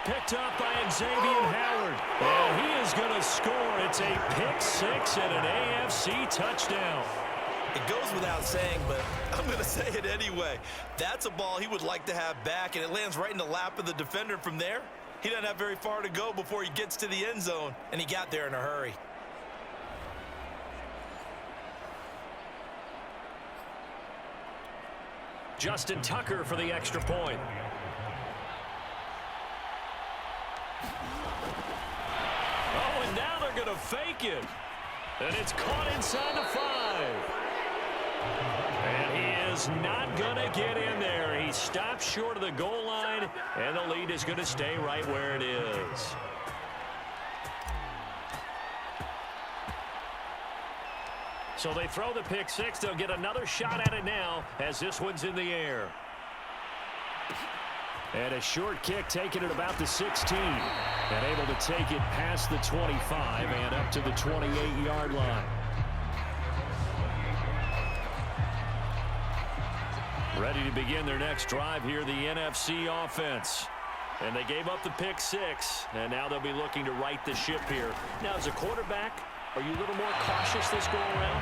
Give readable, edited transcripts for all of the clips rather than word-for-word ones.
picked up by Xavier Howard. And he is going to score. It's a pick six and an AFC touchdown. It goes without saying, but I'm going to say it anyway. That's a ball he would like to have back, and it lands right in the lap of the defender from there. He doesn't have very far to go before he gets to the end zone, and he got there in a hurry. Justin Tucker for the extra point. Oh, and now they're going to fake it. And it's caught inside the 5. And he is not going to get in there. He stops short of the goal line, and the lead is going to stay right where it is. So they throw the pick six. They'll get another shot at it now as this one's in the air. And a short kick taken at about the 16. And able to take it past the 25 and up to the 28-yard line. Ready to begin their next drive here, the NFC offense. And they gave up the pick six, and now they'll be looking to right the ship here. Now, as a quarterback, are you a little more cautious this go around?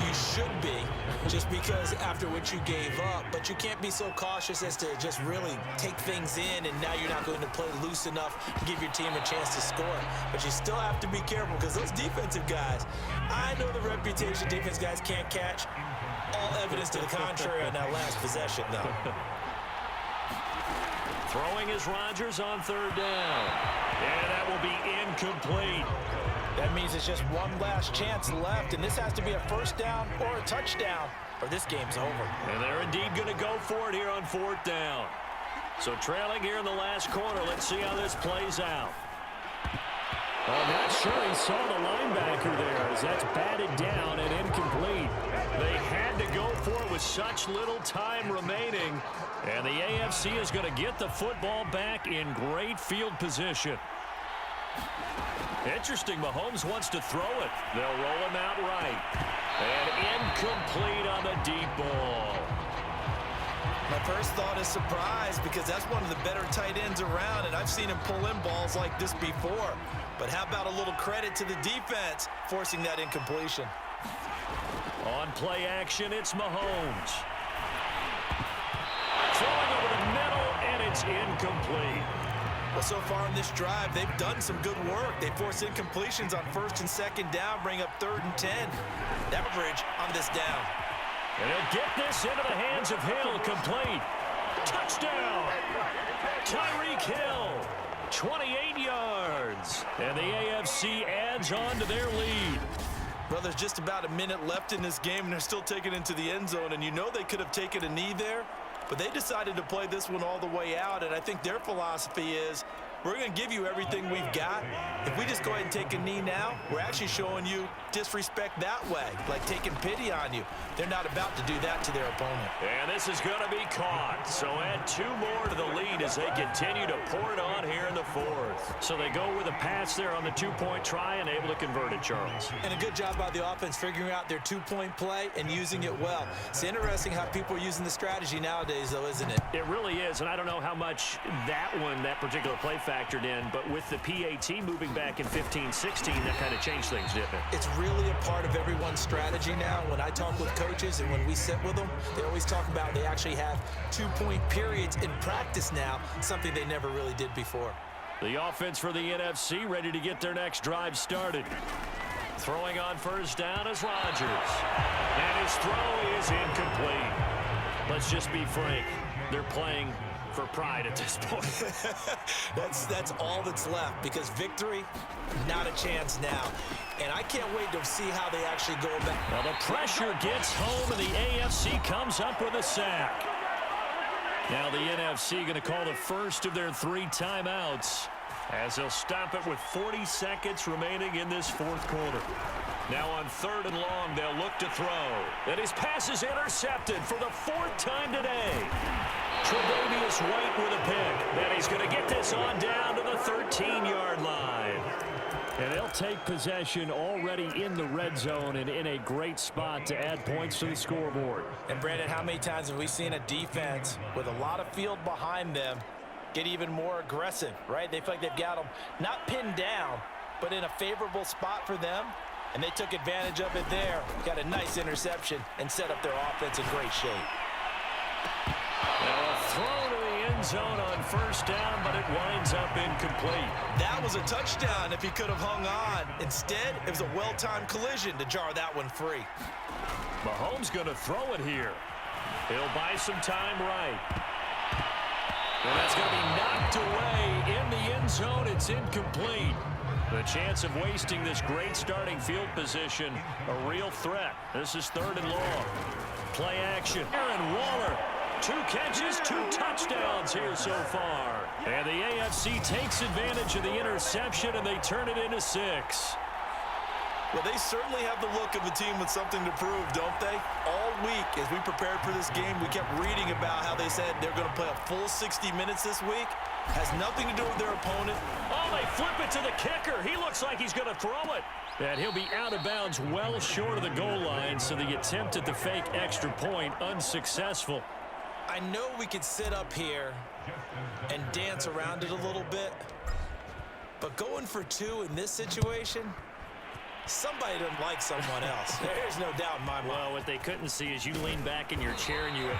You should be, just because after what you gave up, but you can't be so cautious as to just really take things in, and now you're not going to play loose enough to give your team a chance to score. But you still have to be careful, because those defensive guys, I know the reputation defense guys can't catch. All evidence to the contrary on that last possession, though. Throwing is Rodgers on third down. And that will be incomplete. That means it's just one last chance left, and this has to be a first down or a touchdown, or this game's over. And they're indeed going to go for it here on fourth down. So trailing here in the last quarter, let's see how this plays out. I'm not sure he saw the linebacker there as that's batted down and incomplete. They had to go for it with such little time remaining. And the AFC is going to get the football back in great field position. Interesting, Mahomes wants to throw it. They'll roll him out right. And incomplete on the deep ball. My first thought is surprise, because that's one of the better tight ends around, and I've seen him pull in balls like this before. But how about a little credit to the defense forcing that incompletion? On play action, it's Mahomes. Throwing over the middle, and it's incomplete. Well, so far in this drive, they've done some good work. They force incompletions on first and second down, bring up 3rd and 10. Average on this down. And he'll get this into the hands of Hill, complete. Touchdown! Tyreek Hill, 28 yards. And the AFC adds on to their lead. Well, there's just about a minute left in this game, and they're still taking it into the end zone. And you know they could have taken a knee there, but they decided to play this one all the way out. And I think their philosophy is, we're going to give you everything we've got. If we just go ahead and take a knee now, we're actually showing you disrespect that way, like taking pity on you. They're not about to do that to their opponent. And this is going to be caught. So add 2 more to the lead as they continue to pour it on here in the 4th. So they go with a pass there on the 2-point try and able to convert it, Charles. And a good job by the offense figuring out their 2-point play and using it well. It's interesting how people are using the strategy nowadays, though, isn't it? It really is, and I don't know how much that particular play factored in, but with the PAT moving back in 15-16, that kind of changed things, didn't it? It's really a part of everyone's strategy now. When I talk with coaches and when we sit with them, they always talk about they actually have 2-point periods in practice now, something they never really did before. The offense for the NFC ready to get their next drive started. Throwing on first down is Rodgers. And his throw is incomplete. Let's just be frank. They're playing for pride at this point. That's all that's left, because victory, not a chance now. And I can't wait to see how they actually go about. Well, the pressure gets home, and the AFC comes up with a sack. Now the NFC going to call the first of their 3 timeouts as they'll stop it with 40 seconds remaining in this 4th quarter. Now on 3rd and long, they'll look to throw. And his pass is intercepted for the 4th time today. Tre'Davious White with a pick. Then he's going to get this on down to the 13-yard line. And they'll take possession already in the red zone and in a great spot to add points to the scoreboard. And Brandon, how many times have we seen a defense with a lot of field behind them get even more aggressive, right? They feel like they've got them not pinned down, but in a favorable spot for them, and they took advantage of it there. Got a nice interception and set up their offense in great shape. Now a throw to the end zone on first down, but it winds up incomplete. That was a touchdown if he could have hung on. Instead, it was a well-timed collision to jar that one free. Mahomes going to throw it here. He'll buy some time right. And that's going to be knocked away in the end zone. It's incomplete. The chance of wasting this great starting field position, a real threat. This is 3rd and long. Play action. Aaron Waller, 2 catches, 2 touchdowns here so far. And the AFC takes advantage of the interception, and they turn it into 6. Well, they certainly have the look of a team with something to prove, don't they? All week, as we prepared for this game, we kept reading about how they said they're going to play a full 60 minutes this week. Has nothing to do with their opponent. Oh, they flip it to the kicker. He looks like he's going to throw it. And he'll be out of bounds well short of the goal line, so the attempt at the fake extra point unsuccessful. I know we could sit up here and dance around it a little bit, but going for 2 in this situation, somebody doesn't like someone else. There's no doubt in my mind. Well, what they couldn't see is you lean back in your chair and you went,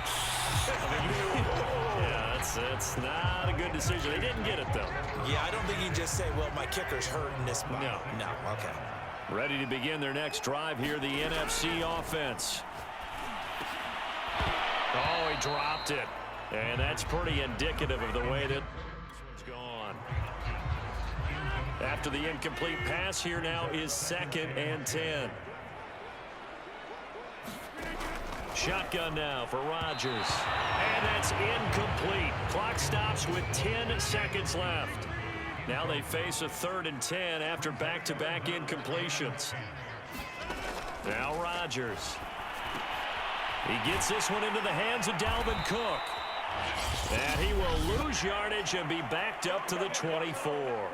yeah, that's not a good decision. They didn't get it, though. Yeah, I don't think you can just say, well, my kicker's hurting this month. No, okay. Ready to begin their next drive here, the NFC offense. Oh, he dropped it. And that's pretty indicative of the way that this one's gone. After the incomplete pass, here now is 2nd and 10. Shotgun now for Rodgers. And that's incomplete. Clock stops with 10 seconds left. Now they face a 3rd and 10 after back-to-back incompletions. Now Rodgers. He gets this one into the hands of Dalvin Cook. And he will lose yardage and be backed up to the 24.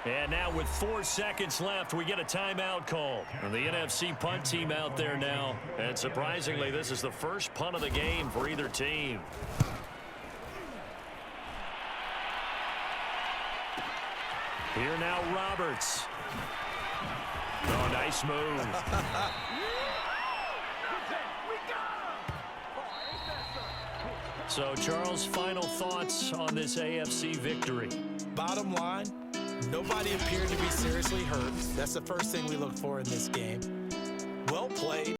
And now with 4 seconds left, we get a timeout call. And the NFC punt team out there now. And surprisingly, this is the first punt of the game for either team. Here now, Roberts. Oh, nice move. So, Charles, final thoughts on this AFC victory? Bottom line, nobody appeared to be seriously hurt. That's the first thing we look for in this game. Well played.